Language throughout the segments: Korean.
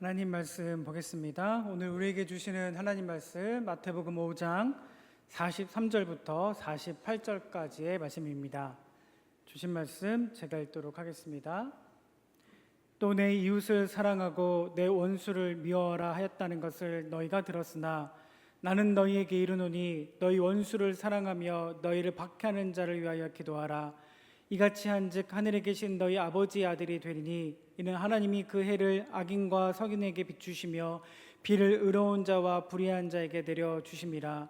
하나님 말씀 보겠습니다. 오늘 우리에게 주시는 하나님 말씀 마태복음 5장 43절부터 48절까지의 말씀입니다. 주신 말씀 제가 읽도록 하겠습니다. 또 내 이웃을 사랑하고 내 원수를 미워하라 하였다는 것을 너희가 들었으나 나는 너희에게 이르노니 너희 원수를 사랑하며 너희를 박해하는 자를 위하여 기도하라. 이같이 한즉 하늘에 계신 너희 아버지의 아들이 되리니 이는 하나님이 그 해를 악인과 석인에게 비추시며 비를 의로운 자와 불의한 자에게 내려 주심이라.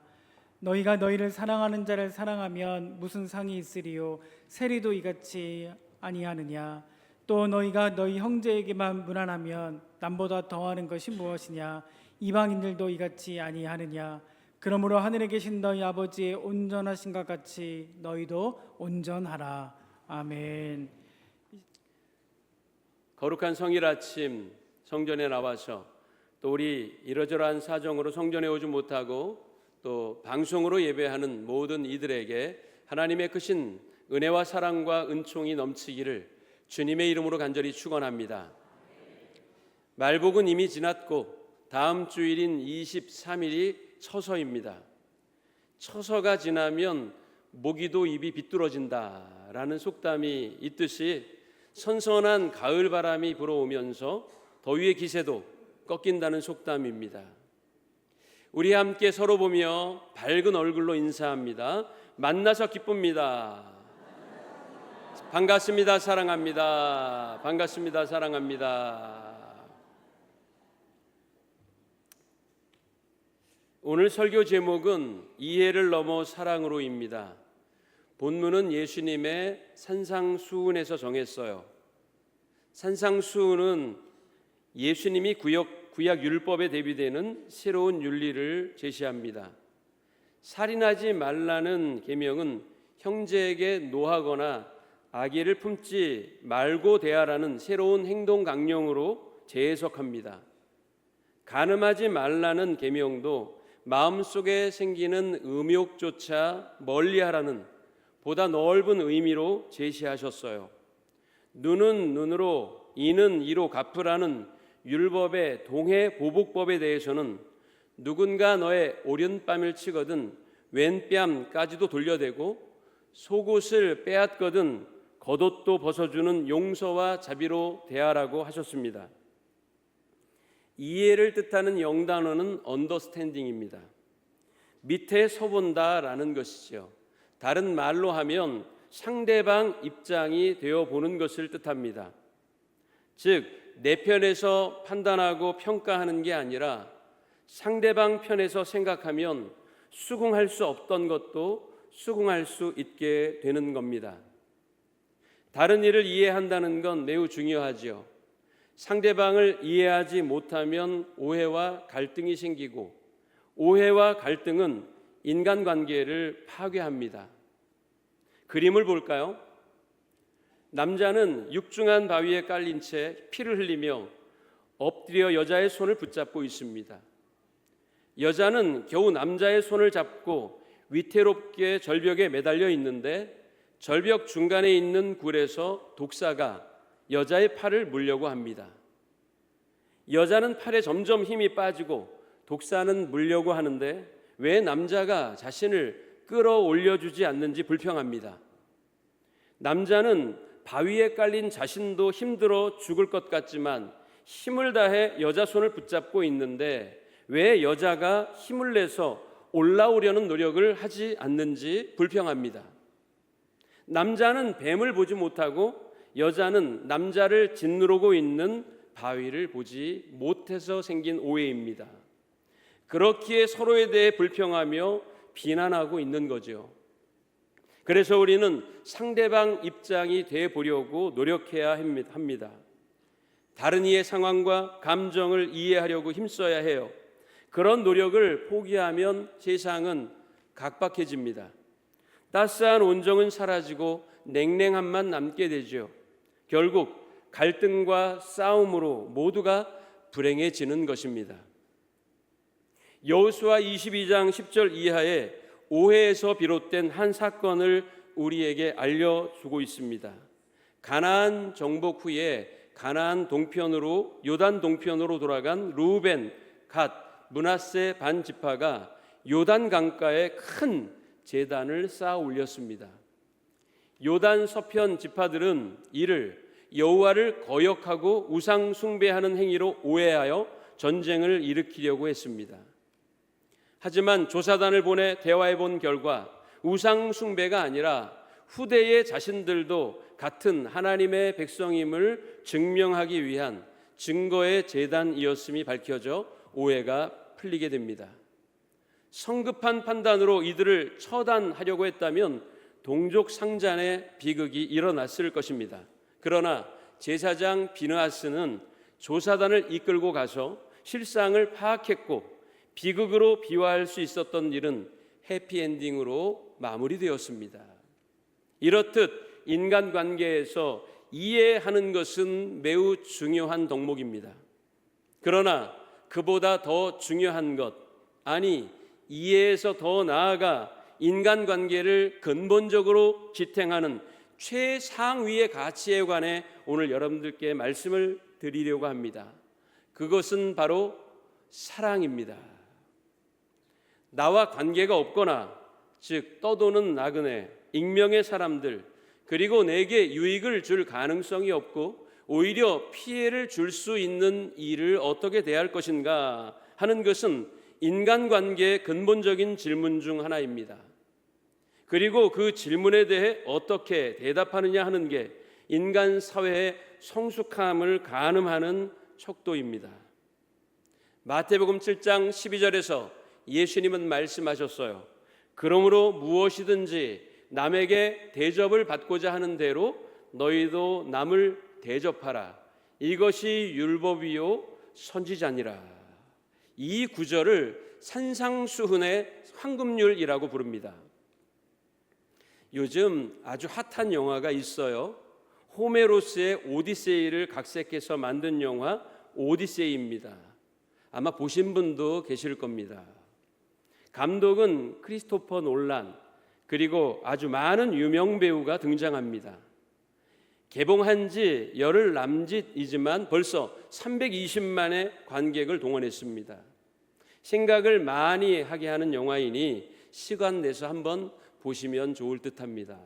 너희가 너희를 사랑하는 자를 사랑하면 무슨 상이 있으리요? 세리도 이같이 아니하느냐? 또 너희가 너희 형제에게만 무난하면 남보다 더하는 것이 무엇이냐? 이방인들도 이같이 아니하느냐? 그러므로 하늘에 계신 너희 아버지의 온전하신 것 같이 너희도 온전하라. 아멘. 거룩한 성일 아침 성전에 나와서 또 우리 이러저러한 사정으로 성전에 오지 못하고 또 방송으로 예배하는 모든 이들에게 하나님의 크신 은혜와 사랑과 은총이 넘치기를 주님의 이름으로 간절히 축원합니다. 말복은 이미 지났고 다음 주일인 23일이 처서입니다. 처서가 지나면 모기도 입이 비뚤어진다라는 속담이 있듯이 선선한 가을 바람이 불어오면서 더위의 기세도 꺾인다는 속담입니다. 우리 함께 서로 보며 밝은 얼굴로 인사합니다. 만나서 기쁩니다. 반갑습니다. 사랑합니다. 반갑습니다. 사랑합니다. 오늘 설교 제목은 이해를 넘어 사랑으로입니다. 본문은 예수님의 산상수훈에서 정했어요. 산상수훈은 예수님이 구약 율법에 대비되는 새로운 윤리를 제시합니다. 살인하지 말라는 계명은 형제에게 노하거나 악의를 품지 말고 대하라는 새로운 행동 강령으로 재해석합니다. 간음하지 말라는 계명도 마음속에 생기는 음욕조차 멀리하라는 보다 넓은 의미로 제시하셨어요. 눈은 눈으로 이는 이로 갚으라는 율법의 동해 보복법에 대해서는 누군가 너의 오른뺨을 치거든 왼뺨까지도 돌려대고 속옷을 빼앗거든 겉옷도 벗어주는 용서와 자비로 대하라고 하셨습니다. 이해를 뜻하는 영단어는 언더스탠딩입니다. 밑에 서본다라는 것이죠. 다른 말로 하면 상대방 입장이 되어 보는 것을 뜻합니다. 즉, 내 편에서 판단하고 평가하는 게 아니라 상대방 편에서 생각하면 수긍할 수 없던 것도 수긍할 수 있게 되는 겁니다. 다른 일을 이해한다는 건 매우 중요하죠. 상대방을 이해하지 못하면 오해와 갈등이 생기고 오해와 갈등은 인간관계를 파괴합니다. 그림을 볼까요? 남자는 육중한 바위에 깔린 채 피를 흘리며 엎드려 여자의 손을 붙잡고 있습니다. 여자는 겨우 남자의 손을 잡고 위태롭게 절벽에 매달려 있는데 절벽 중간에 있는 굴에서 독사가 여자의 팔을 물려고 합니다. 여자는 팔에 점점 힘이 빠지고 독사는 물려고 하는데 왜 남자가 자신을 끌어올려주지 않는지 불평합니다. 남자는 바위에 깔린 자신도 힘들어 죽을 것 같지만 힘을 다해 여자 손을 붙잡고 있는데 왜 여자가 힘을 내서 올라오려는 노력을 하지 않는지 불평합니다. 남자는 뱀을 보지 못하고 여자는 남자를 짓누르고 있는 바위를 보지 못해서 생긴 오해입니다. 그렇기에 서로에 대해 불평하며 비난하고 있는 거죠. 그래서 우리는 상대방 입장이 돼 보려고 노력해야 합니다. 다른 이의 상황과 감정을 이해하려고 힘써야 해요. 그런 노력을 포기하면 세상은 각박해집니다. 따스한 온정은 사라지고 냉랭함만 남게 되죠. 결국 갈등과 싸움으로 모두가 불행해지는 것입니다. 여호수아 22장 10절 이하에 오해에서 비롯된 한 사건을 우리에게 알려주고 있습니다. 가나안 정복 후에 가나안 동편으로 요단 동편으로 돌아간 루벤, 갓, 므낫세 반 지파가 요단 강가에 큰 제단을 쌓아 올렸습니다. 요단 서편 지파들은 이를 여호와를 거역하고 우상 숭배하는 행위로 오해하여 전쟁을 일으키려고 했습니다. 하지만 조사단을 보내 대화해 본 결과 우상 숭배가 아니라 후대의 자신들도 같은 하나님의 백성임을 증명하기 위한 증거의 제단이었음이 밝혀져 오해가 풀리게 됩니다. 성급한 판단으로 이들을 처단하려고 했다면 동족 상잔의 비극이 일어났을 것입니다. 그러나 제사장 비느하스는 조사단을 이끌고 가서 실상을 파악했고 비극으로 비화할 수 있었던 일은 해피엔딩으로 마무리되었습니다. 이렇듯 인간관계에서 이해하는 것은 매우 중요한 덕목입니다. 그러나 그보다 더 중요한 것, 아니 이해에서 더 나아가 인간관계를 근본적으로 지탱하는 최상위의 가치에 관해 오늘 여러분들께 말씀을 드리려고 합니다. 그것은 바로 사랑입니다. 나와 관계가 없거나 즉 떠도는 나그네, 익명의 사람들, 그리고 내게 유익을 줄 가능성이 없고 오히려 피해를 줄 수 있는 일을 어떻게 대할 것인가 하는 것은 인간관계의 근본적인 질문 중 하나입니다. 그리고 그 질문에 대해 어떻게 대답하느냐 하는 게 인간 사회의 성숙함을 가늠하는 척도입니다. 마태복음 7장 12절에서 예수님은 말씀하셨어요. 그러므로 무엇이든지 남에게 대접을 받고자 하는 대로 너희도 남을 대접하라. 이것이 율법이요 선지자니라. 이 구절을 산상수훈의 황금률이라고 부릅니다. 요즘 아주 핫한 영화가 있어요. 호메로스의 오디세이를 각색해서 만든 영화 오디세이입니다. 아마 보신 분도 계실 겁니다. 감독은 크리스토퍼 놀란, 그리고 아주 많은 유명 배우가 등장합니다. 개봉한 지 열흘 남짓이지만 벌써 320만의 관객을 동원했습니다. 생각을 많이 하게 하는 영화이니 시간 내서 한번 보시면 좋을 듯합니다.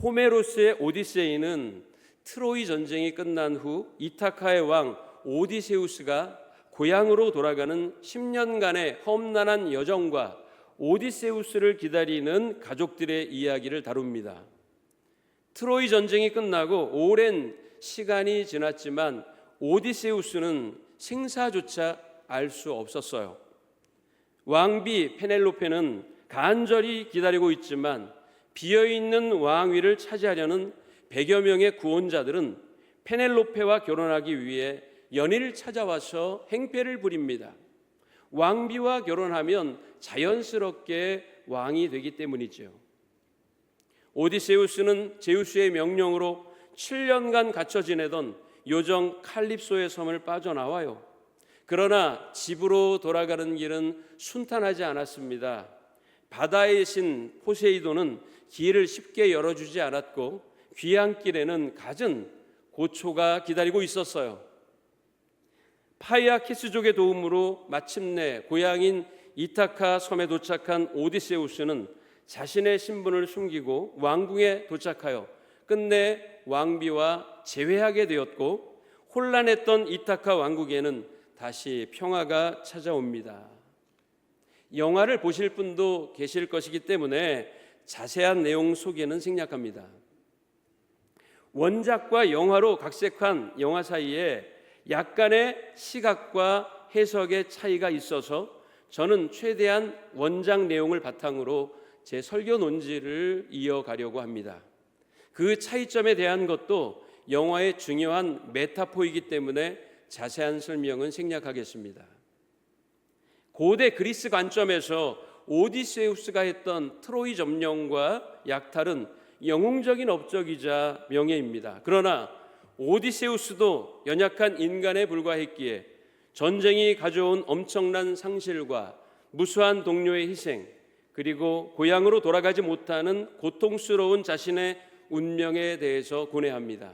호메로스의 오디세이는 트로이 전쟁이 끝난 후 이타카의 왕 오디세우스가 고향으로 돌아가는 10년간의 험난한 여정과 오디세우스를 기다리는 가족들의 이야기를 다룹니다. 트로이 전쟁이 끝나고 오랜 시간이 지났지만 오디세우스는 생사조차 알 수 없었어요. 왕비 페넬로페는 간절히 기다리고 있지만 비어있는 왕위를 차지하려는 100여 명의 구원자들은 페넬로페와 결혼하기 위해 연인을 찾아와서 행패를 부립니다. 왕비와 결혼하면 자연스럽게 왕이 되기 때문이죠. 오디세우스는 제우스의 명령으로 7년간 갇혀 지내던 요정 칼립소의 섬을 빠져나와요. 그러나 집으로 돌아가는 길은 순탄하지 않았습니다. 바다의 신 포세이돈은 길을 쉽게 열어주지 않았고 귀향길에는 갖은 고초가 기다리고 있었어요. 파이아키스족의 도움으로 마침내 고향인 이타카 섬에 도착한 오디세우스는 자신의 신분을 숨기고 왕궁에 도착하여 끝내 왕비와 재회하게 되었고 혼란했던 이타카 왕국에는 다시 평화가 찾아옵니다. 영화를 보실 분도 계실 것이기 때문에 자세한 내용 소개는 생략합니다. 원작과 영화로 각색한 영화 사이에 약간의 시각과 해석의 차이가 있어서 저는 최대한 원작 내용을 바탕으로 제 설교 논지를 이어가려고 합니다. 그 차이점에 대한 것도 영화의 중요한 메타포이기 때문에 자세한 설명은 생략하겠습니다. 고대 그리스 관점에서 오디세우스가 했던 트로이 점령과 약탈은 영웅적인 업적이자 명예입니다. 그러나 오디세우스도 연약한 인간에 불과했기에 전쟁이 가져온 엄청난 상실과 무수한 동료의 희생, 그리고 고향으로 돌아가지 못하는 고통스러운 자신의 운명에 대해서 고뇌합니다.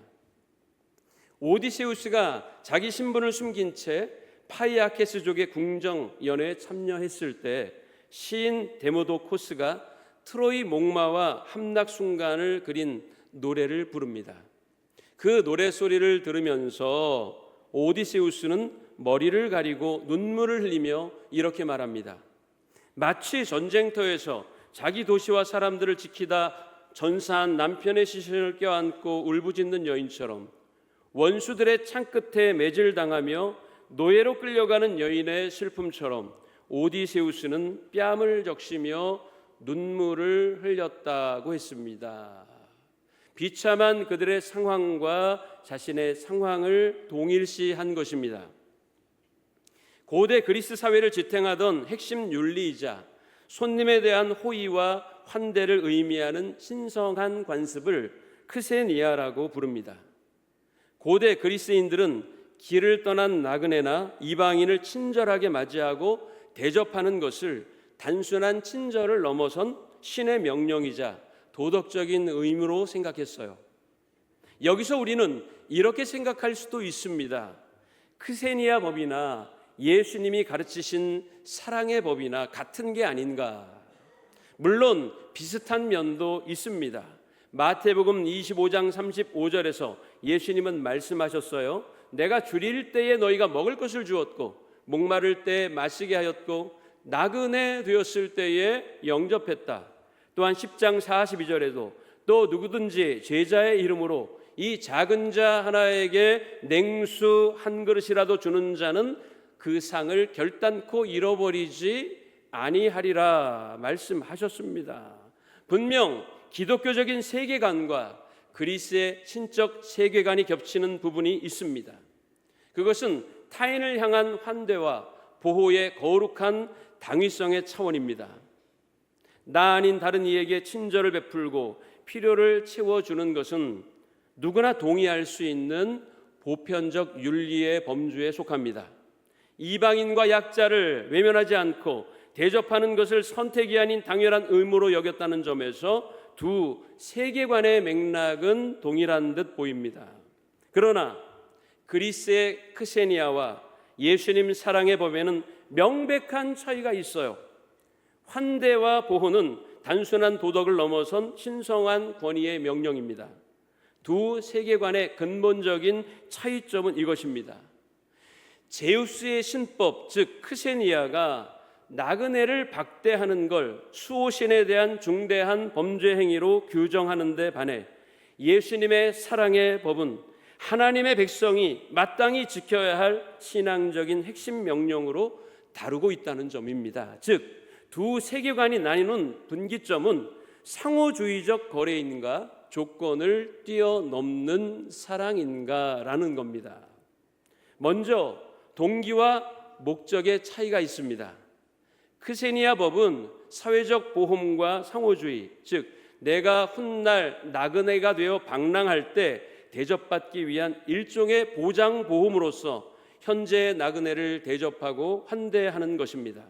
오디세우스가 자기 신분을 숨긴 채 파이아케스족의 궁정 연회에 참여했을 때 시인 데모도코스가 트로이 목마와 함락 순간을 그린 노래를 부릅니다. 그 노래 소리를 들으면서 오디세우스는 머리를 가리고 눈물을 흘리며 이렇게 말합니다. 마치 전쟁터에서 자기 도시와 사람들을 지키다 전사한 남편의 시신을 껴안고 울부짖는 여인처럼 원수들의 창끝에 매질당하며 노예로 끌려가는 여인의 슬픔처럼 오디세우스는 뺨을 적시며 눈물을 흘렸다고 했습니다. 비참한 그들의 상황과 자신의 상황을 동일시한 것입니다. 고대 그리스 사회를 지탱하던 핵심 윤리이자 손님에 대한 호의와 환대를 의미하는 신성한 관습을 크세니아라고 부릅니다. 고대 그리스인들은 길을 떠난 나그네나 이방인을 친절하게 맞이하고 대접하는 것을 단순한 친절을 넘어선 신의 명령이자 도덕적인 의무로 생각했어요. 여기서 우리는 이렇게 생각할 수도 있습니다. 크세니아 법이나 예수님이 가르치신 사랑의 법이나 같은 게 아닌가. 물론 비슷한 면도 있습니다. 마태복음 25장 35절에서 예수님은 말씀하셨어요. 내가 줄일 때에 너희가 먹을 것을 주었고 목마를 때에 마시게 하였고 나그네 되었을 때에 영접했다. 또한 10장 42절에도 또 누구든지 제자의 이름으로 이 작은 자 하나에게 냉수 한 그릇이라도 주는 자는 그 상을 결단코 잃어버리지 아니하리라 말씀하셨습니다. 분명 기독교적인 세계관과 그리스의 신적 세계관이 겹치는 부분이 있습니다. 그것은 타인을 향한 환대와 보호의 거룩한 당위성의 차원입니다. 나 아닌 다른 이에게 친절을 베풀고 필요를 채워주는 것은 누구나 동의할 수 있는 보편적 윤리의 범주에 속합니다. 이방인과 약자를 외면하지 않고 대접하는 것을 선택이 아닌 당연한 의무로 여겼다는 점에서 두 세계관의 맥락은 동일한 듯 보입니다. 그러나 그리스의 크세니아와 예수님 사랑의 법에는 명백한 차이가 있어요. 환대와 보호는 단순한 도덕을 넘어선 신성한 권위의 명령입니다. 두 세계관의 근본적인 차이점은 이것입니다. 제우스의 신법, 즉 크세니아가 나그네를 박대하는 걸 수호신에 대한 중대한 범죄 행위로 규정하는 데 반해 예수님의 사랑의 법은 하나님의 백성이 마땅히 지켜야 할 신앙적인 핵심 명령으로 다루고 있다는 점입니다. 즉, 두 세계관이 나뉘는 분기점은 상호주의적 거래인가 조건을 뛰어넘는 사랑인가라는 겁니다. 먼저 동기와 목적의 차이가 있습니다. 크세니아 법은 사회적 보험과 상호주의, 즉 내가 훗날 나그네가 되어 방랑할 때 대접받기 위한 일종의 보장보험으로서 현재의 나그네를 대접하고 환대하는 것입니다.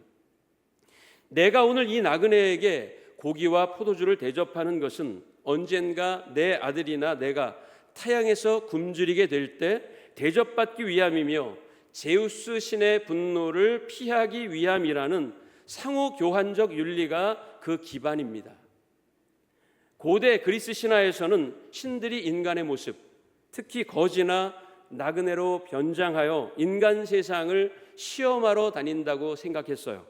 내가 오늘 이 나그네에게 고기와 포도주를 대접하는 것은 언젠가 내 아들이나 내가 타향에서 굶주리게 될 때 대접받기 위함이며 제우스 신의 분노를 피하기 위함이라는 상호 교환적 윤리가 그 기반입니다. 고대 그리스 신화에서는 신들이 인간의 모습, 특히 거지나 나그네로 변장하여 인간 세상을 시험하러 다닌다고 생각했어요.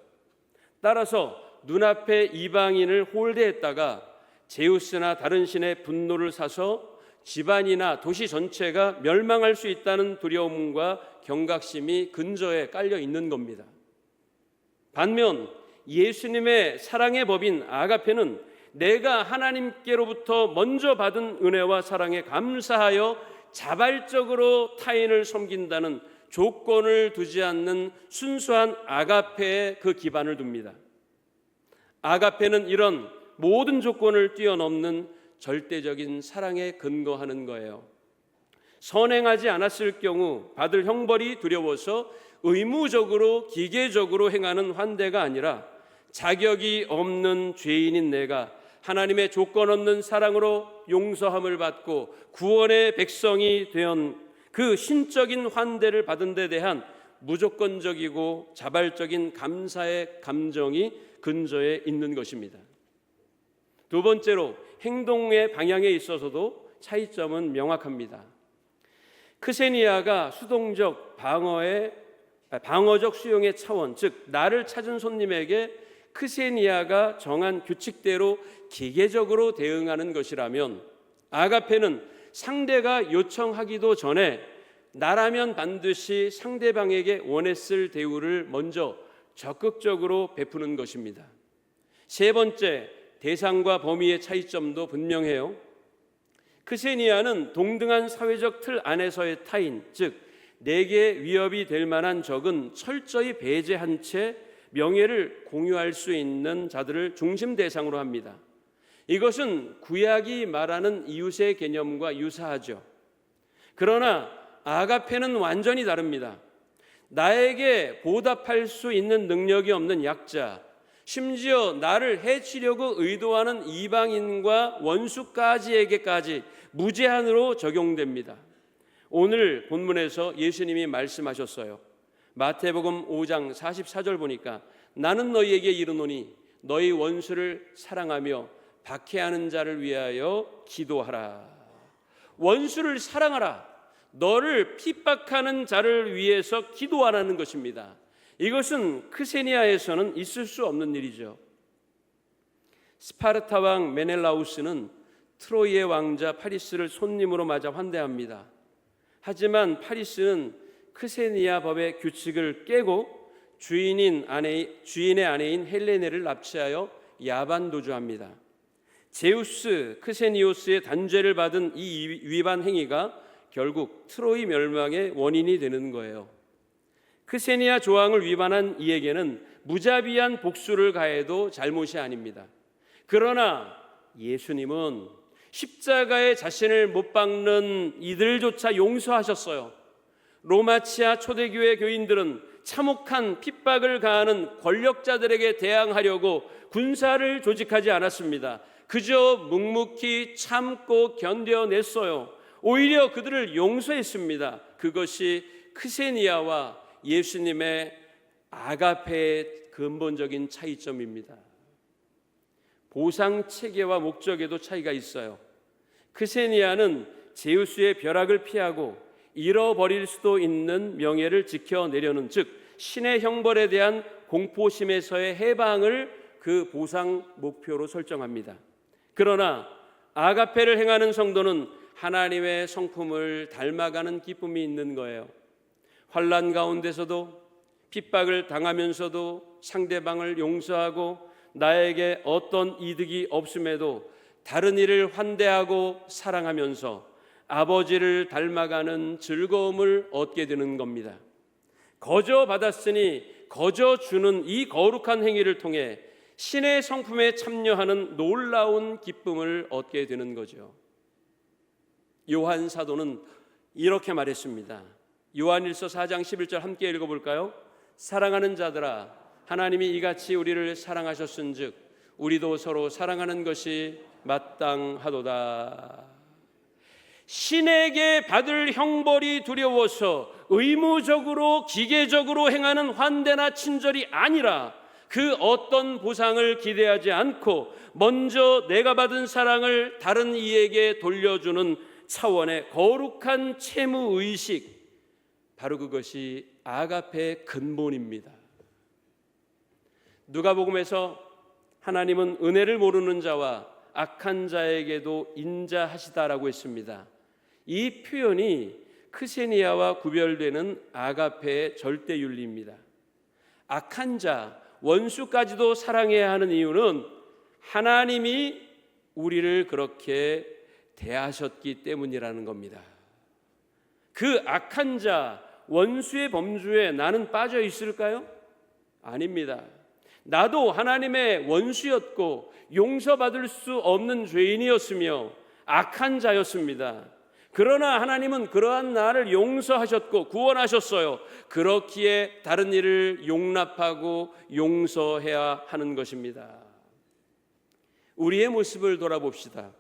따라서 눈앞에 이방인을 홀대했다가 제우스나 다른 신의 분노를 사서 집안이나 도시 전체가 멸망할 수 있다는 두려움과 경각심이 근저에 깔려 있는 겁니다. 반면 예수님의 사랑의 법인 아가페는 내가 하나님께로부터 먼저 받은 은혜와 사랑에 감사하여 자발적으로 타인을 섬긴다는 조건을 두지 않는 순수한 아가페에 그 기반을 둡니다. 아가페는 이런 모든 조건을 뛰어넘는 절대적인 사랑에 근거하는 거예요. 선행하지 않았을 경우 받을 형벌이 두려워서 의무적으로 기계적으로 행하는 환대가 아니라 자격이 없는 죄인인 내가 하나님의 조건 없는 사랑으로 용서함을 받고 구원의 백성이 된 그 신적인 환대를 받은 데 대한 무조건적이고 자발적인 감사의 감정이 근저에 있는 것입니다. 두 번째로 행동의 방향에 있어서도 차이점은 명확합니다. 크세니아가 수동적 방어적 수용의 차원, 즉 나를 찾은 손님에게 크세니아가 정한 규칙대로 기계적으로 대응하는 것이라면, 아가페는 상대가 요청하기도 전에 나라면 반드시 상대방에게 원했을 대우를 먼저 적극적으로 베푸는 것입니다. 세 번째, 대상과 범위의 차이점도 분명해요. 크세니아는 동등한 사회적 틀 안에서의 타인, 즉 내게 위협이 될 만한 적은 철저히 배제한 채 명예를 공유할 수 있는 자들을 중심 대상으로 합니다. 이것은 구약이 말하는 이웃의 개념과 유사하죠. 그러나 아가페는 완전히 다릅니다. 나에게 보답할 수 있는 능력이 없는 약자, 심지어 나를 해치려고 의도하는 이방인과 원수까지에게까지 무제한으로 적용됩니다. 오늘 본문에서 예수님이 말씀하셨어요. 마태복음 5장 44절 보니까 나는 너희에게 이르노니 너희 원수를 사랑하며 박해하는 자를 위하여 기도하라. 원수를 사랑하라. 너를 핍박하는 자를 위해서 기도하라는 것입니다. 이것은 크세니아에서는 있을 수 없는 일이죠. 스파르타 왕 메넬라우스는 트로이의 왕자 파리스를 손님으로 맞아 환대합니다. 하지만 파리스는 크세니아 법의 규칙을 깨고 주인의 아내인 헬레네를 납치하여 야반 도주합니다. 제우스 크세니오스의 단죄를 받은 이 위반 행위가 결국 트로이 멸망의 원인이 되는 거예요. 크세니아 조항을 위반한 이에게는 무자비한 복수를 가해도 잘못이 아닙니다. 그러나 예수님은 십자가에 자신을 못 박는 이들조차 용서하셨어요. 로마치아 초대교회 교인들은 참혹한 핍박을 가하는 권력자들에게 대항하려고 군사를 조직하지 않았습니다. 그저 묵묵히 참고 견뎌냈어요. 오히려 그들을 용서했습니다. 그것이 크세니아와 예수님의 아가페의 근본적인 차이점입니다. 보상 체계와 목적에도 차이가 있어요. 크세니아는 제우스의 벼락을 피하고 잃어버릴 수도 있는 명예를 지켜내려는, 즉 신의 형벌에 대한 공포심에서의 해방을 그 보상 목표로 설정합니다. 그러나 아가페를 행하는 성도는 하나님의 성품을 닮아가는 기쁨이 있는 거예요. 환난 가운데서도 핍박을 당하면서도 상대방을 용서하고 나에게 어떤 이득이 없음에도 다른 이를 환대하고 사랑하면서 아버지를 닮아가는 즐거움을 얻게 되는 겁니다. 거저 받았으니 거저 주는 이 거룩한 행위를 통해 신의 성품에 참여하는 놀라운 기쁨을 얻게 되는 거죠. 요한 사도는 이렇게 말했습니다. 요한일서 4장 11절 함께 읽어볼까요? 사랑하는 자들아, 하나님이 이같이 우리를 사랑하셨은즉 우리도 서로 사랑하는 것이 마땅하도다. 신에게 받을 형벌이 두려워서 의무적으로 기계적으로 행하는 환대나 친절이 아니라 그 어떤 보상을 기대하지 않고 먼저 내가 받은 사랑을 다른 이에게 돌려주는 차원의 거룩한 채무의식, 바로 그것이 아가페의 근본입니다. 누가복음에서 하나님은 은혜를 모르는 자와 악한 자에게도 인자하시다라고 했습니다. 이 표현이 크세니아와 구별되는 아가페의 절대윤리입니다. 악한 자, 원수까지도 사랑해야 하는 이유는 하나님이 우리를 그렇게 대하셨기 때문이라는 겁니다. 그 악한 자, 원수의 범주에 나는 빠져 있을까요? 아닙니다. 나도 하나님의 원수였고 용서받을 수 없는 죄인이었으며 악한 자였습니다. 그러나 하나님은 그러한 나를 용서하셨고 구원하셨어요. 그렇기에 다른 이를 용납하고 용서해야 하는 것입니다. 우리의 모습을 돌아봅시다.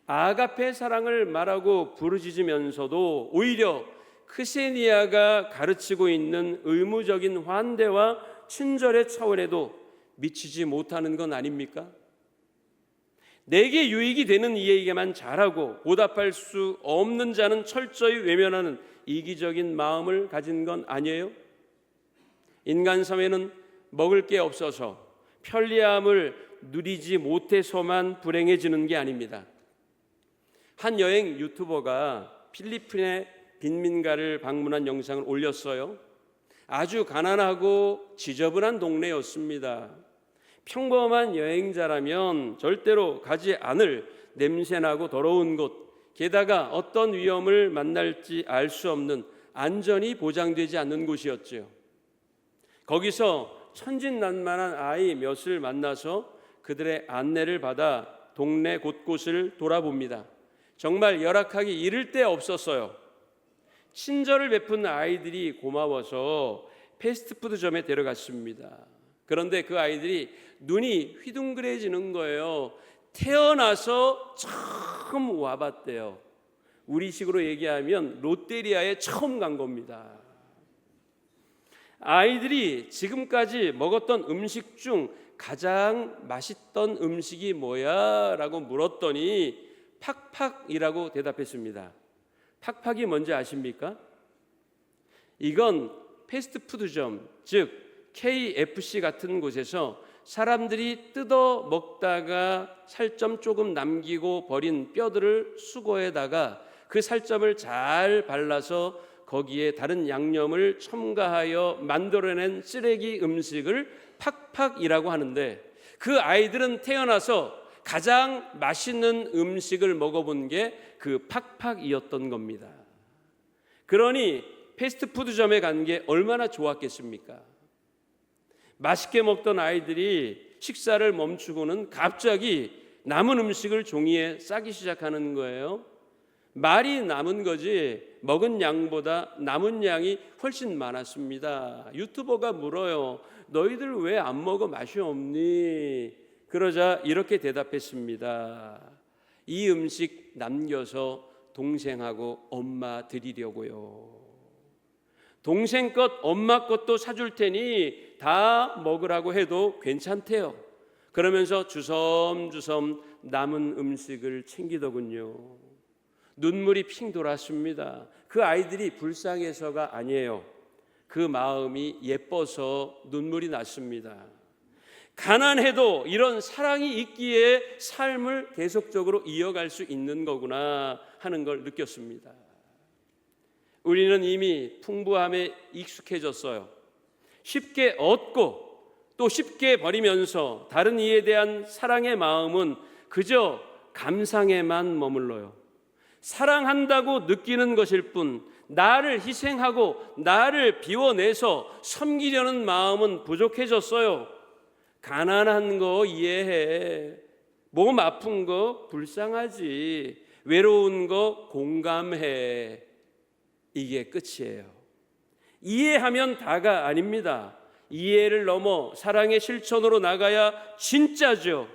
아가페 사랑을 말하고 부르짖으면서도 오히려 크세니아가 가르치고 있는 의무적인 환대와 친절의 차원에도 미치지 못하는 건 아닙니까? 내게 유익이 되는 이에게만 잘하고 보답할 수 없는 자는 철저히 외면하는 이기적인 마음을 가진 건 아니에요? 인간 사회는 먹을 게 없어서 편리함을 누리지 못해서만 불행해지는 게 아닙니다. 한 여행 유튜버가 필리핀의 빈민가를 방문한 영상을 올렸어요. 아주 가난하고 지저분한 동네였습니다. 평범한 여행자라면 절대로 가지 않을 냄새나고 더러운 곳, 게다가 어떤 위험을 만날지 알 수 없는 안전이 보장되지 않는 곳이었죠. 거기서 천진난만한 아이 몇을 만나서 그들의 안내를 받아 동네 곳곳을 돌아봅니다. 정말 열악하기 이를 데 없었어요. 친절을 베푼 아이들이 고마워서 패스트푸드점에 데려갔습니다. 그런데 그 아이들이 눈이 휘둥그레지는 거예요. 태어나서 처음 와봤대요. 우리식으로 얘기하면 롯데리아에 처음 간 겁니다. 아이들이 지금까지 먹었던 음식 중 가장 맛있던 음식이 뭐야? 라고 물었더니 팍팍이라고 대답했습니다. 팍팍이 뭔지 아십니까? 이건 패스트푸드점, 즉 KFC 같은 곳에서 사람들이 뜯어 먹다가 살점 조금 남기고 버린 뼈들을 수거에다가 그 살점을 잘 발라서 거기에 다른 양념을 첨가하여 만들어낸 쓰레기 음식을 팍팍이라고 하는데, 그 아이들은 태어나서 가장 맛있는 음식을 먹어본 게 그 팍팍이었던 겁니다. 그러니 패스트푸드점에 간 게 얼마나 좋았겠습니까? 맛있게 먹던 아이들이 식사를 멈추고는 갑자기 남은 음식을 종이에 싸기 시작하는 거예요. 말이 남은 거지 먹은 양보다 남은 양이 훨씬 많았습니다. 유튜버가 물어요. 너희들 왜 안 먹어? 맛이 없니? 그러자 이렇게 대답했습니다. 이 음식 남겨서 동생하고 엄마 드리려고요. 동생 것, 엄마 것도 사줄 테니 다 먹으라고 해도 괜찮대요. 그러면서 주섬주섬 남은 음식을 챙기더군요. 눈물이 핑 돌았습니다. 그 아이들이 불쌍해서가 아니에요. 그 마음이 예뻐서 눈물이 났습니다. 가난해도 이런 사랑이 있기에 삶을 계속적으로 이어갈 수 있는 거구나 하는 걸 느꼈습니다. 우리는 이미 풍부함에 익숙해졌어요. 쉽게 얻고 또 쉽게 버리면서 다른 이에 대한 사랑의 마음은 그저 감상에만 머물러요. 사랑한다고 느끼는 것일 뿐 나를 희생하고 나를 비워내서 섬기려는 마음은 부족해졌어요. 가난한 거 이해해. 몸 아픈 거 불쌍하지. 외로운 거 공감해. 이게 끝이에요. 이해하면 다가 아닙니다. 이해를 넘어 사랑의 실천으로 나가야 진짜죠.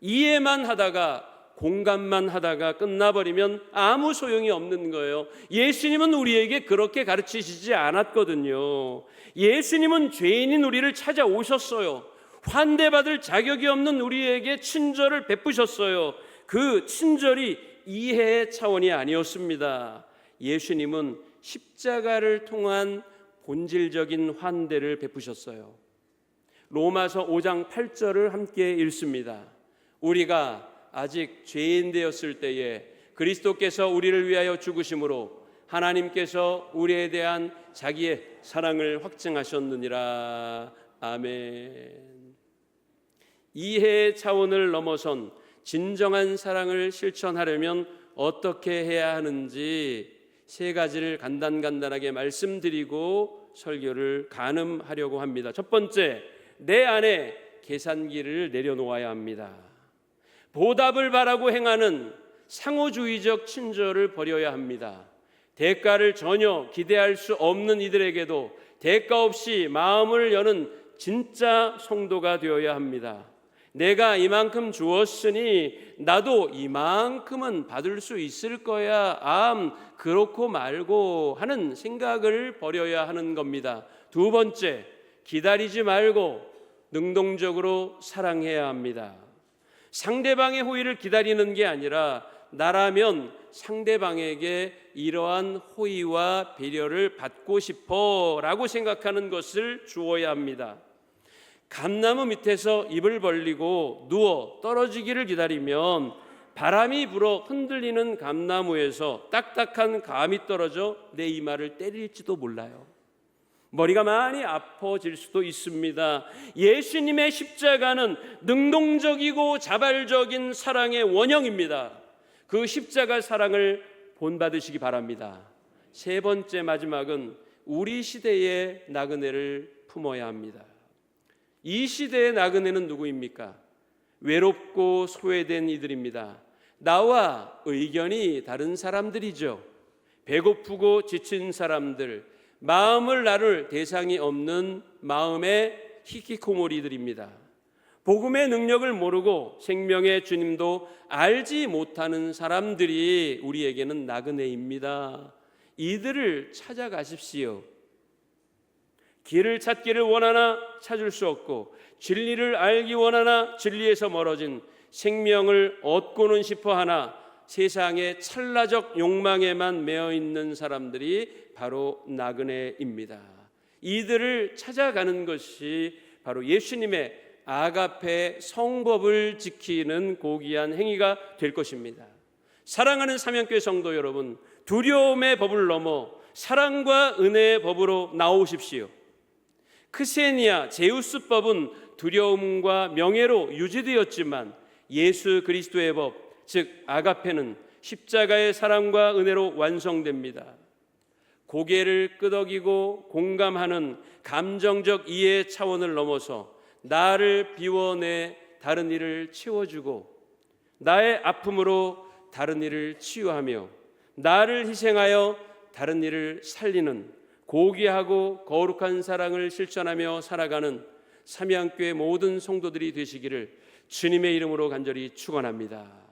이해만 하다가 공감만 하다가 끝나버리면 아무 소용이 없는 거예요. 예수님은 우리에게 그렇게 가르치시지 않았거든요. 예수님은 죄인인 우리를 찾아오셨어요. 환대받을 자격이 없는 우리에게 친절을 베푸셨어요. 그 친절이 이해의 차원이 아니었습니다. 예수님은 십자가를 통한 본질적인 환대를 베푸셨어요. 로마서 5장 8절을 함께 읽습니다. 우리가 아직 죄인 되었을 때에 그리스도께서 우리를 위하여 죽으심으로 하나님께서 우리에 대한 자기의 사랑을 확증하셨느니라. 아멘. 이해의 차원을 넘어선 진정한 사랑을 실천하려면 어떻게 해야 하는지 세 가지를 간단하게 말씀드리고 설교를 가늠하려고 합니다. 첫 번째, 내 안에 계산기를 내려놓아야 합니다. 보답을 바라고 행하는 상호주의적 친절을 버려야 합니다. 대가를 전혀 기대할 수 없는 이들에게도 대가 없이 마음을 여는 진짜 성도가 되어야 합니다. 내가 이만큼 주었으니 나도 이만큼은 받을 수 있을 거야. 그렇고 말고 하는 생각을 버려야 하는 겁니다. 두 번째, 기다리지 말고 능동적으로 사랑해야 합니다. 상대방의 호의를 기다리는 게 아니라 나라면 상대방에게 이러한 호의와 배려를 받고 싶어라고 생각하는 것을 주어야 합니다. 감나무 밑에서 입을 벌리고 누워 떨어지기를 기다리면 바람이 불어 흔들리는 감나무에서 딱딱한 감이 떨어져 내 이마를 때릴지도 몰라요. 머리가 많이 아파질 수도 있습니다. 예수님의 십자가는 능동적이고 자발적인 사랑의 원형입니다. 그 십자가 사랑을 본받으시기 바랍니다. 세 번째, 마지막은 우리 시대의 나그네를 품어야 합니다. 이 시대의 나그네는 누구입니까? 외롭고 소외된 이들입니다. 나와 의견이 다른 사람들이죠. 배고프고 지친 사람들, 마음을 나눌 대상이 없는 마음의 히키코모리들입니다. 복음의 능력을 모르고 생명의 주님도 알지 못하는 사람들이 우리에게는 나그네입니다. 이들을 찾아가십시오. 길을 찾기를 원하나 찾을 수 없고 진리를 알기 원하나 진리에서 멀어진 생명을 얻고는 싶어하나 세상의 찰나적 욕망에만 매여 있는 사람들이 바로 나그네입니다. 이들을 찾아가는 것이 바로 예수님의 아가페 성법을 지키는 고귀한 행위가 될 것입니다. 사랑하는 삼양교회 성도 여러분, 두려움의 법을 넘어 사랑과 은혜의 법으로 나오십시오. 크세니아 제우스법은 두려움과 명예로 유지되었지만 예수 그리스도의 법, 즉 아가페는 십자가의 사랑과 은혜로 완성됩니다. 고개를 끄덕이고 공감하는 감정적 이해 차원을 넘어서 나를 비워내 다른 이를 채워주고 나의 아픔으로 다른 이를 치유하며 나를 희생하여 다른 이를 살리는 고귀하고 거룩한 사랑을 실천하며 살아가는 삼양교회 모든 성도들이 되시기를 주님의 이름으로 간절히 축원합니다.